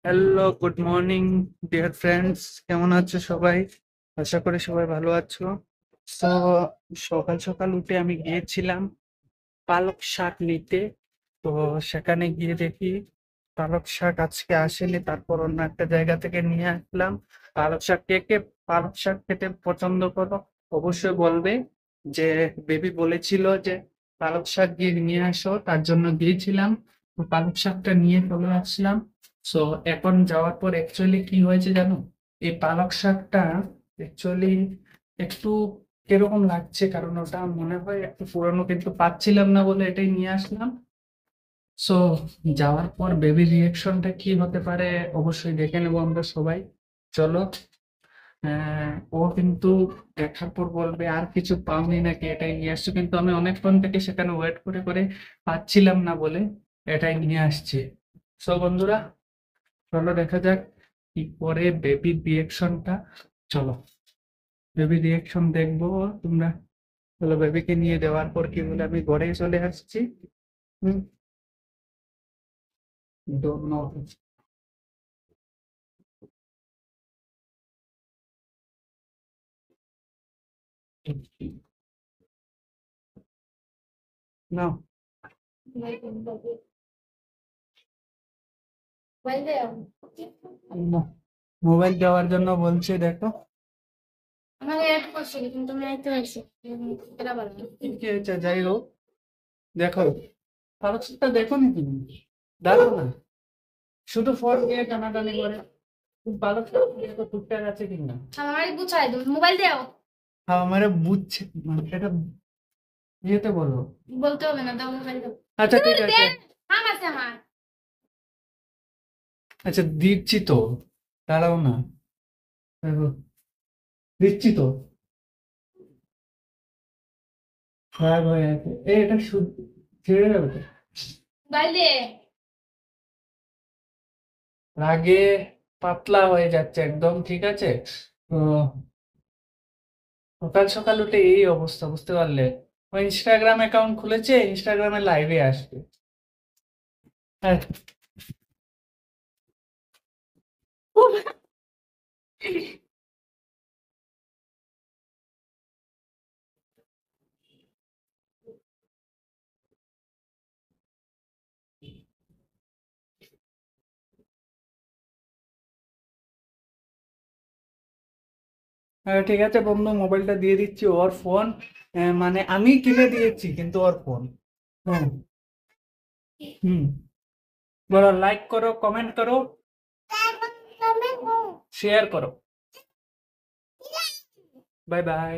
Hello, good morning dear friends. কেমন আছো সবাই? আশা করি সবাই ভালো আছো। তো সকাল সকাল উঠে আমি গিয়েছিলাম পালক শাক নিতে। তো সেখানে গিয়ে দেখি পালক শাক আজকে আসেনি, তারপর অন্য একটা জায়গা থেকে নিয়ে আসলাম। পালক শাক, কে কে পালক শাক খেতে পছন্দ করো অবশ্যই বলবে। যে বেবি বলেছিল যে পালক শাক গিয়ে নিয়ে আসো, তার জন্য গিয়েছিলাম। তো পালক শাকটা নিয়ে চলে আসলাম। সো এখন যাওয়ার পর অ্যাকচুয়ালি কি হয়েছে জানো? এই পালক শাকটা অ্যাকচুয়ালি একটু কিরকম লাগছে, কারণ ওটা মনে হয় একটু পুরনো, কিন্তু পাচ্ছিলাম না বলে এটাই নিয়ে আসলাম। সো যাওয়ার পর বেবির রিয়েকশনটা কি হতে পারে অবশ্যই দেখে নেবো আমরা সবাই। চলো। ও কিন্তু দেখার পর বলবে আর কিছু পাওনি নাকি, এটাই নিয়ে আসছো, কিন্তু আমি অনেকক্ষণ থেকে সেখানে ওয়েট করে করে পাচ্ছিলাম না বলে এটাই নিয়ে আসছি। সো বন্ধুরা, চলো দেখা যাক কি করে বেবির রিয়েকশনটা। চলো, বেবির রিয়েকশন দেখবো তোমরা। চলো, বেবিকে নিয়ে দেওয়ার পর কি বলে আমি ঘরে চলে আসছি। হুম। Don't know. No. No. Mobile দেওয়ার জন্য বলছে, দেখো। আমাকে অ্যাড করছিল কিন্তু আমি আইতে পারছি এটা বলো। কি হয়েছে, যাই হোক। দেখো, কাগজটা দেখো নি তুমি? দেখো না, শুধু ফোন দিয়ে টানাটানি করে। তুমি কাগজটা দেখো টুকটাক আছে কিনা। আমার বুঝাই দাও মোবাইল দাও। আমারে বুঝছে, মানে এটা ইয়েতে বলো। বলতে হবে না, দাও মোবাইল দাও। আচ্ছা ঠিক তুমি আছে। দেন। কাম আছে আমার। আচ্ছা দিচ্ছি তো, দাঁড়াও না। দেখো, দিচ্ছি তো। খারাপ হয়ে আছে, এটা ছেড়ে যাবে তো। মোবাইল দে। রাগে পাতলা হয়ে যাচ্ছে একদম, ঠিক আছে? তো সকাল সকাল উঠে এই অবস্থা, বুঝতে পারলে? ও ইনস্টাগ্রাম অ্যাকাউন্ট খুলেছে, ইনস্টাগ্রামে লাইভে আসবে। হ্যাঁ। হ্যাঁ, ঠিক আছে বন্ধু, মোবাইলটা দিয়ে দিচ্ছি, ওর ফোন। মানে আমি কিনে দিয়েছি কিন্তু ওর ফোন। হ্যাঁ। হুম। বলো, লাইক করো, কমেন্ট করো, শেয়ার করো। Bye bye.